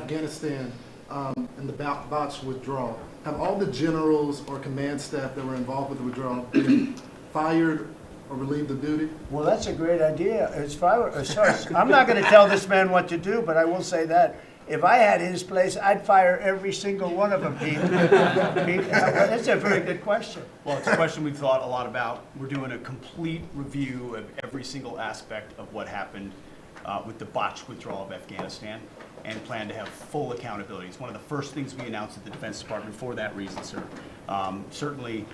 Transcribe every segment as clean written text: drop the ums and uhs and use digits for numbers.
Afghanistan and the botched withdrawal, have all the generals or command staff that were involved with the withdrawal been fired or relieved of duty? Well, that's a great idea. I'm not going to tell this man what to do, but I will say that. If I had his place, I'd fire every single one of them, Pete. Pete, that's a very good question. Well, it's a question we've thought a lot about. We're doing a complete review of every single aspect of what happened with the botched withdrawal of Afghanistan and plan to have full accountability. It's one of the first things we announced at the Defense Department for that reason, sir. Certainly,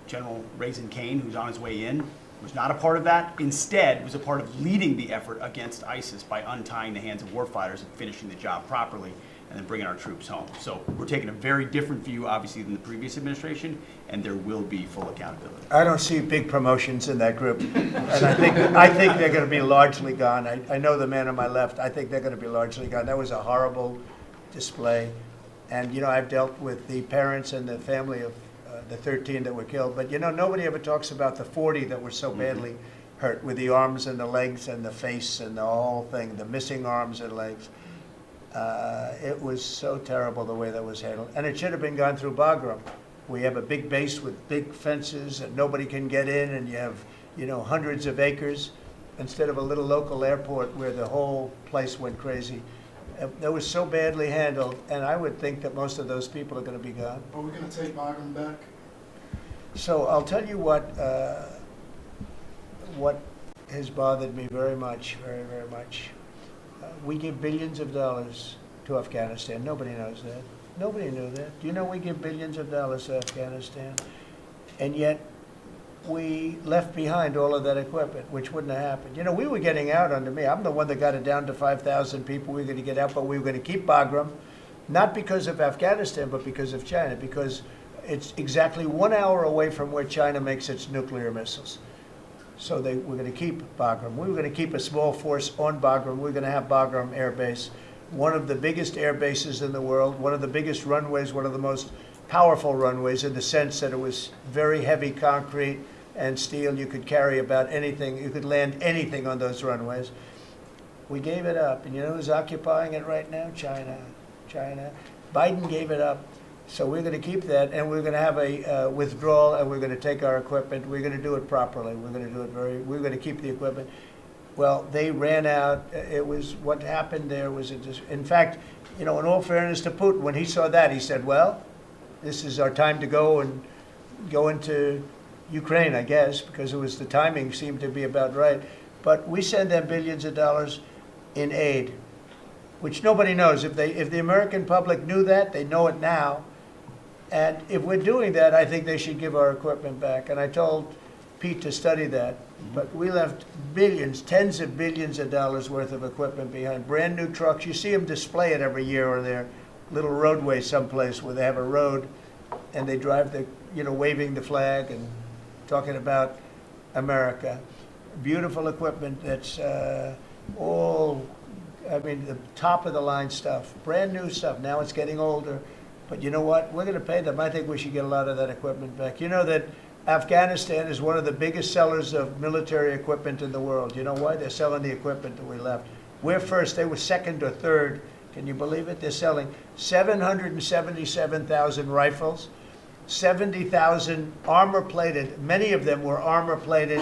General Raisin Kane, who's on his way in, was not a part of that. Instead, was a part of leading the effort against ISIS by untying the hands of warfighters and finishing the job properly and then bringing our troops home. So we're taking a very different view, obviously, than the previous administration, and there will be full accountability. I don't see big promotions in that group, and I think they're going to be largely gone. I know the man on my left. I think they're going to be largely gone. That was a horrible display, and I've dealt with the parents and the family of the 13 that were killed, but nobody ever talks about the 40 that were so badly hurt with the arms and the legs and the face and the whole thing, the missing arms and legs. It was so terrible the way that was handled, and it should have been gone through Bagram. We have a big base with big fences and nobody can get in, and you have hundreds of acres instead of a little local airport where the whole place went crazy. That was so badly handled, and I would think that most of those people are going to be gone. Are we going to take Bagram back? So I'll tell you what has bothered me very much, very, very much. We give billions of dollars to Afghanistan. Nobody knows that. Nobody knew that. Do you know we give billions of dollars to Afghanistan? And yet we left behind all of that equipment, which wouldn't have happened. We were getting out under me. I'm the one that got it down to 5,000 people. We were going to get out, but we were going to keep Bagram, not because of Afghanistan, but because of China, because it's exactly 1 hour away from where China makes its nuclear missiles. So we're going to keep Bagram. We were going to keep a small force on Bagram. We're going to have Bagram Air Base, one of the biggest air bases in the world, one of the biggest runways, one of the most powerful runways in the sense that it was very heavy concrete and steel. You could carry about anything. You could land anything on those runways. We gave it up. And you know who's occupying it right now? China. Biden gave it up. So we're going to keep that, and we're going to have a withdrawal, and we're going to take our equipment. We're going to do it properly. We're going to do it we're going to keep the equipment. Well, they ran out. It was, what happened there was, in fact, in all fairness to Putin, when he saw that, he said, well, this is our time to go into Ukraine, I guess, because the timing seemed to be about right. But we send them billions of dollars in aid, which nobody knows. If the American public knew that, they know it now. And if we're doing that, I think they should give our equipment back. And I told Pete to study that. But we left billions, tens of billions of dollars worth of equipment behind. Brand new trucks. You see them display it every year on their little roadway someplace where they have a road and they drive waving the flag and talking about America. Beautiful equipment that's the top of the line stuff, brand new stuff. Now it's getting older, but you know what? We're going to pay them. I think we should get a lot of that equipment back. You know that Afghanistan is one of the biggest sellers of military equipment in the world. You know why? They're selling the equipment that we left. We're first. They were second or third. Can you believe it? They're selling 777,000 rifles, 70,000 armor-plated. Many of them were armor-plated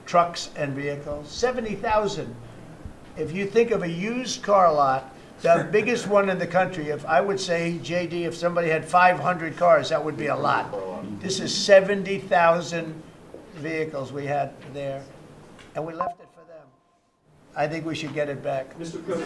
trucks and vehicles. 70,000. If you think of a used car lot, the biggest one in the country, if I would say, JD, if somebody had 500 cars, that would be a lot. This is 70,000 vehicles we had there, and we left it for them. I think we should get it back. Mr. President.